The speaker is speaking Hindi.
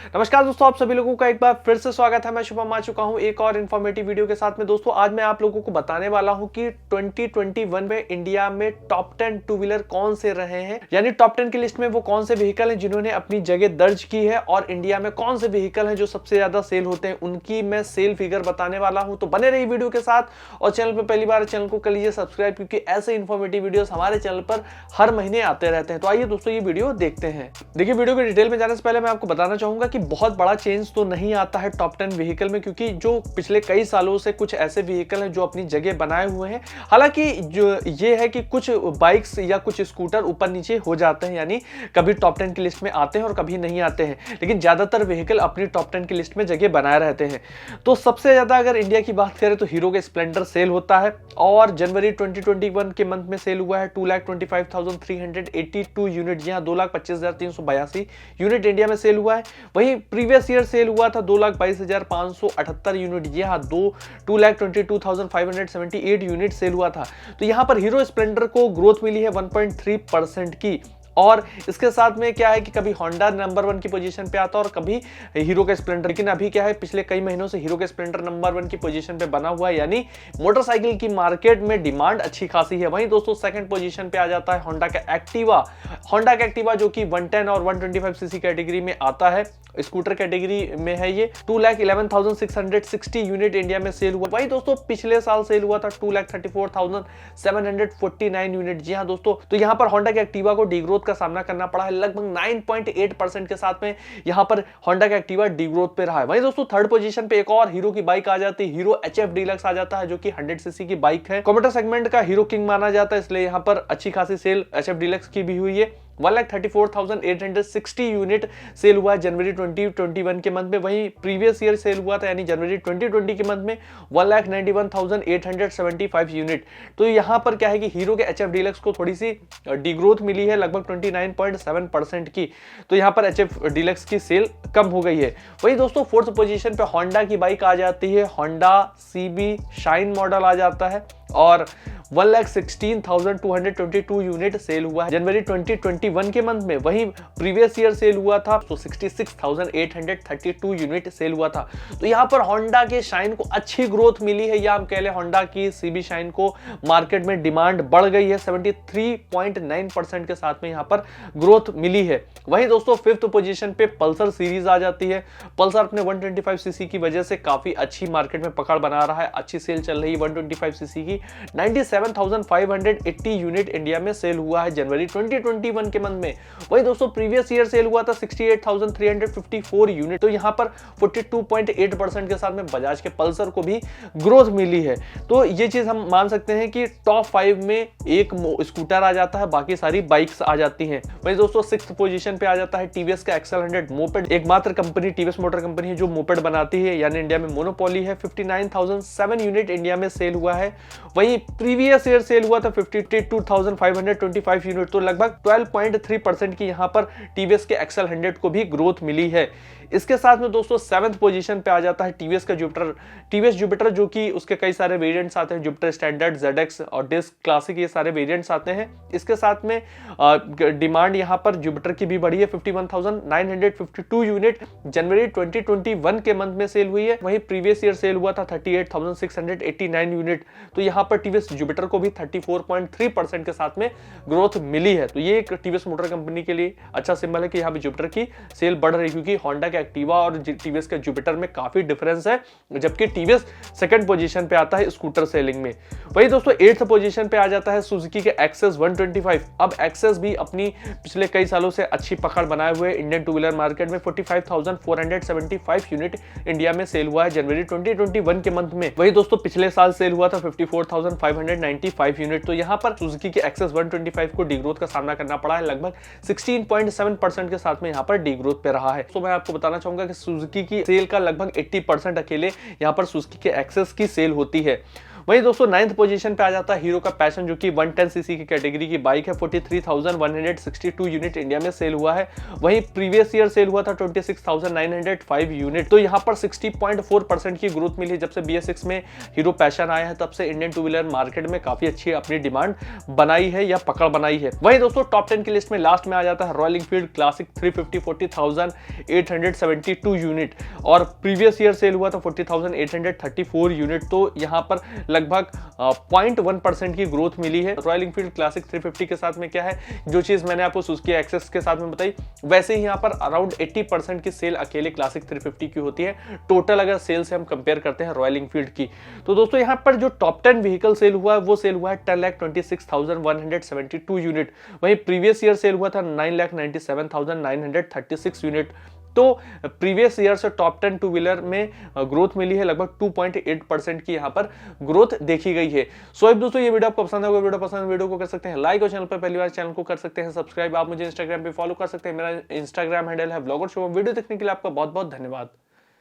नमस्कार दोस्तों, आप सभी लोगों का एक बार फिर से स्वागत है। मैं शुभम आ चुका हूं एक और इन्फॉर्मेटिव वीडियो के साथ में। दोस्तों आज मैं आप लोगों को बताने वाला हूं कि 2021 में इंडिया में टॉप 10 टू व्हीलर कौन से रहे हैं, यानी टॉप 10 की लिस्ट में वो कौन से व्हीकल हैं जिन्होंने अपनी जगह दर्ज की है, और इंडिया में कौन से व्हीकल हैं जो सबसे ज्यादा सेल होते हैं, उनकी मैं सेल फिगर बताने वाला हूं। तो बने रहिए वीडियो के साथ, और चैनल पर पहली बार चैनल को कर लीजिए सब्सक्राइब, क्योंकि ऐसे इन्फॉर्मेटिव वीडियोस हमारे चैनल पर हर महीने आते रहते हैं। तो आइए दोस्तों ये वीडियो देखते हैं। देखिए, वीडियो के डिटेल में जाने से पहले मैं आपको बताना चाहूंगा कि बहुत बड़ा चेंज तो नहीं आता है टॉप 10 व्हीकल में, क्योंकि जो पिछले कई सालों से कुछ ऐसे व्हीकल हैं जो अपनी जगह बनाए हुए हैं। हालांकि जो ये है कि कुछ बाइक्स या कुछ स्कूटर ऊपर नीचे हो जाते हैं, यानी कभी टॉप 10 की लिस्ट में आते हैं और कभी नहीं आते हैं, लेकिन ज्यादातर व्हीकल अपनी टॉप 10 की लिस्ट में जगह बनाए रहते हैं। तो सबसे ज्यादा अगर इंडिया की बात करें तो हीरो के स्प्लेंडर सेल होता है, और जनवरी 2021 के मंथ में सेल हुआ है 2,25,382 यूनिट। जी हाँ, 2,25,382 यूनिट इंडिया में सेल हुआ है। वहीं प्रीवियस ईयर सेल हुआ था 2,22,578 यूनिट। जी हाँ, 2,22,578 यूनिट सेल हुआ था। तो यहां पर हीरो स्प्लेंडर को ग्रोथ मिली है 1.3% की। और इसके साथ में क्या है कि कभी होंडा नंबर 1 की पोजीशन पे आता है और कभी हीरो का स्प्लेंडर। लेकिन अभी क्या है, पिछले कई महीनों से हीरो का स्प्लेंडर नंबर 1 की पोजीशन पे बना हुआ है, यानी मोटरसाइकिल की मार्केट में डिमांड अच्छी खासी है। वहीं दोस्तों सेकंड पोजीशन पे आ जाता है होंडा का एक्टिवा। होंडा का एक्टिवा जो कि 110 और 125 सीसी कैटेगरी में आता है, स्कूटर कैटेगरी में है ये। 2,11,660 यूनिट इंडिया में सेल हुआ। वही दोस्तों पिछले साल सेल हुआ था 2,34,749 यूनिट। जी हाँ दोस्तों, तो यहाँ पर होंडा के एक्टिवा को डीग्रोथ का सामना करना पड़ा है। लगभग 9.8% के साथ में यहाँ पर होंडा का एक्टिवा डीग्रोथ पे रहा है। वहीं दोस्तों थर्ड पोजीशन पे एक और हीरो की बाइक आ जाती है, हीरो HF डीलक्स आ जाता है, जो कि 100 सीसी की बाइक है। कम्यूटर सेगमेंट का हीरो किंग माना जाता है, इसलिए यहाँ पर अच्छी खासी सेल HF डीलक्स की भी हुई है। 1,34,860 यूनिट सेल हुआ है जनवरी 2021 के मंथ में। वहीं प्रीवियस ईयर सेल हुआ था, यानी जनवरी 2020 के मंथ में 1,91,875 यूनिट। तो यहां पर क्या है कि हीरो के HF डीलक्स को थोड़ी सी डीग्रोथ मिली है, लगभग 29.7% की। तो यहां पर HF डीलक्स की सेल कम हो गई है। वहीं दोस्तों फोर्थ पोजीशन पे होंडा की बाइक आ जाती है, होंडा CB शाइन मॉडल आ जाता है, और 1,16,222 यूनिट सेल हुआ है जनवरी 2021 के मंथ में। वहीं प्रीवियस ईयर सेल हुआ था तो 66,832 यूनिट सेल हुआ था। तो यहां पर होंडा के शाइन को अच्छी ग्रोथ मिली है, या हम कह लें होंडा की CB शाइन को मार्केट में डिमांड बढ़ गई है। 73.9% के साथ में यहां पर ग्रोथ मिली है। वहीं दोस्तों फिफ्थ पोजीशन पे पल्सर सीरीज आ जाती है। पल्सर अपने 125 सीसी की वजह से काफी अच्छी मार्केट में पकड़ बना रहा है, अच्छी सेल चल रही है 125 सीसी की। 97,580 यूनिट इंडिया में सेल हुआ है जनवरी 2021 के मंथ में। वहीं दोस्तों प्रीवियस ईयर सेल हुआ था 68,354 यूनिट। तो यहां पर 42.8% के साथ में बजाज के पल्सर को भी ग्रोथ मिली है। तो ये चीज हम मान सकते हैं कि टॉप 5 में एक स्कूटर आ जाता है, बाकी सारी बाइक्स आ जाती हैं। वहीं दोस्तों सिक्स्थ पोजीशन पे आ जाता है टीवीएस का एक्सेल 100 मोपेड। एकमात्र कंपनी टीवीएस मोटर कंपनी है जो मोपेड बनाती है, यानी इंडिया में मोनोपोली है। 59,007 यूनिट इंडिया में सेल हुआ है। वहीं प्रीवियस ईयर सेल हुआ था 52,525 यूनिट। तो लगभग 12.3% की यहां पर टीवीएस के एक्सेल 100 को भी ग्रोथ मिली है। इसके साथ में दोस्तों सेवंथ पोजीशन पे आ जाता है टीवीएस का जुपिटर। टीवीएस जुपिटर जो कि उसके कई सारे वेरिएंट्स आते हैं, जुपिटर स्टैंडर्ड, ZX और डिस्क क्लासिक, ये सारे वेरिएंट्स आते हैं। इसके साथ में डिमांड यहां पर जुपिटर की भी बढ़ी है। 51,952 यूनिट जनवरी 2021 के मंथ में सेल हुई है। वहीं प्रीवियस ईयर सेल हुआ था 38,689 यूनिट। तो यहां पर टीवीएस जुपिटर को भी 34.3% के साथ में ग्रोथ मिली है। तो ये एक टीवीएस मोटर कंपनी के लिए अच्छा सिंबल है कि यहाँ पे जुपिटर की सेल बढ़ रही है, क्योंकि होंडा के एक्टिवा और टीवीएस के जुपिटर में काफी डिफरेंस है, जबकि टीवीएस सेकंड पोजीशन पे आता है स्कूटर सेलिंग में। वही दोस्तों एट्थ पोजीशन पे आ जाता है सुजुकी के एक्सेस 125। अब एक्सेस भी अपनी पिछले कई सालों से अच्छी पकड़ बनाए हुए इंडियन टू व्हीलर मार्केट में 45,475 यूनिट इंडिया में सेल हुआ है जनवरी 2021 के मंथ में। वही दोस्तों पिछले साल सेल हुआ था 54,595 यूनिट। तो यहाँ पर सुजुकी के एक्सेस 125 को डीग्रोथ का सामना करना पड़ा है, लगभग 16.7% के साथ में यहाँ पर डीग्रोथ पे रहा है। तो मैं आपको बताना चाहूंगा कि सुजुकी की सेल का लगभग 80% अकेले यहाँ पर सुजुकी के एक्सेस की सेल होती है। वहीं दोस्तों 9th पोजीशन पे आ जाता है हीरो का पैशन, जो कि 110 सीसी की कैटेगरी की बाइक है। 43,162 यूनिट इंडिया में सेल हुआ है। वहीं प्रीवियस ईयर सेल हुआ था 26,905 यूनिट। तो यहाँ पर 60.4% की ग्रोथ मिली है। जब से BS6 में हीरो पैशन आया है तब से इंडियन टू व्हीलर मार्केट में काफी अच्छी अपनी डिमांड बनाई है या पकड़ बनाई है। वहीं दोस्तों टॉप 10 की लिस्ट में लास्ट में आ जाता है रॉयल एनफील्ड क्लासिक 350 40,872 यूनिट, और प्रीवियस ईयर सेल हुआ था 40,834 यूनिट। तो यहाँ पर लगभग 0.1% की ग्रोथ मिली है। रॉयल एनफील्ड क्लासिक 350 के साथ में क्या है, जो चीज मैंने आपको सुजुकी एक्सेस के साथ में बताई, वैसे ही यहाँ पर अराउंड 80% की सेल अकेले क्लासिक 350 की होती है टोटल, अगर सेल से हम कंपेयर करते हैं रॉयल एनफील्ड की। तो दोस्तों यहाँ पर जो टॉप 10 व्हीकल सेल हुआ है वो सेल हुआ है 10,26,172 यूनिट। वहीं प्रीवियस ईयर सेल हुआ था 9,97,936 यूनिट। तो प्रीवियस ईयर से टॉप 10 टू व्हीलर में ग्रोथ मिली है, लगभग 2.8% की यहाँ पर ग्रोथ देखी गई है। सो अब दोस्तों ये वीडियो आपको पसंद होगा, वीडियो को कर सकते हैं लाइक, और चैनल पर पहली बार चैनल को कर सकते हैं सब्सक्राइब। आप मुझे इंस्टाग्राम पे फॉलो कर सकते हैं, मेरा इंस्टाग्राम हैंडल है व्लॉगर शो। वीडियो देखने के लिए आपका बहुत बहुत धन्यवाद।